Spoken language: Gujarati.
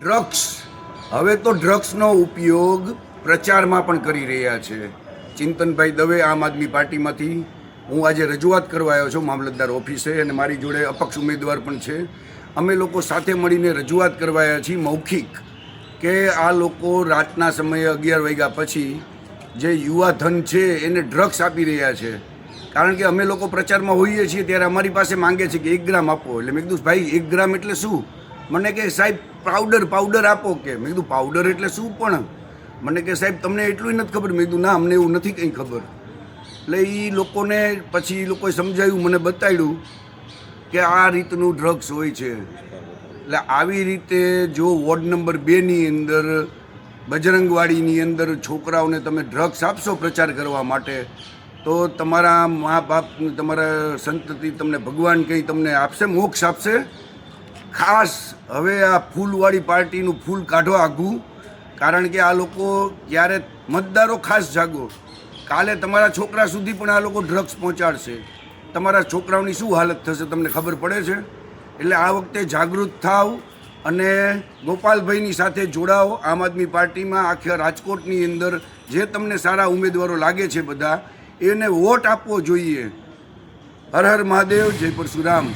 ડ્રગ્સ હવે તો ડ્રગ્સનો ઉપયોગ પ્રચારમાં પણ કરી રહ્યા છે. ચિંતનભાઈ દવે આમ આદમી પાર્ટીમાંથી હું આજે રજૂઆત કરવા આવ્યો છું મામલતદાર ઓફિસે, અને મારી જોડે અપક્ષ ઉમેદવાર પણ છે. અમે લોકો સાથે મળીને રજૂઆત કરવા આવ્યા છીએ મૌખિક, કે આ લોકો રાતના સમયે 11 વાગ્યા પછી જે યુવા ધન છે એને ડ્રગ્સ આપી રહ્યા છે. કારણ કે અમે લોકો પ્રચારમાં હોઈએ છીએ ત્યારે અમારી પાસે માંગે છે કે 1 ગ્રામ આપો. એટલે મેં કીધું ભાઈ 1 ગ્રામ એટલે શું? મને કે સાહેબ પાવડર આપો. કે મેં કીધું પાવડર એટલે શું? પણ મને કે સાહેબ તમને એટલું નથી ખબર. મેં કીધું ના, અમને એવું નથી કંઈ ખબર. એટલે એ લોકોને પછી એ લોકોએ સમજાવ્યું, મને બતાવ્યું કે આ રીતનું ડ્રગ્સ હોય છે. એટલે આવી રીતે જો વોર્ડ નંબર 2ની અંદર બજરંગવાડીની અંદર છોકરાઓને તમે ડ્રગ્સ આપશો પ્રચાર કરવા માટે, તો તમારા મા બાપ, તમારા સંતતિ, તમને ભગવાન કંઈ તમને આપશે, મોક્ષ આપશે. ખાસ હવે આ ફૂલવાળી પાર્ટીનું ફૂલ કાઢો આઘું, કારણ કે આ લોકો જ્યારે મતદારો ખાસ જાગો. કાલે તમારા છોકરા સુધી પણ આ લોકો ડ્રગ્સ પહોંચાડશે. તમારા છોકરાઓની શું હાલત થશે તમને ખબર પડે છે? એટલે આ વખતે જાગૃત થાવ અને ગોપાલભાઈની સાથે જોડાઓ. આમ આદમી પાર્ટીમાં આખા રાજકોટની અંદર જે તમને સારા ઉમેદવારો લાગે છે બધા, એને વોટ આપવો જોઈએ. હર હર મહાદેવ, જય પરશુરામ.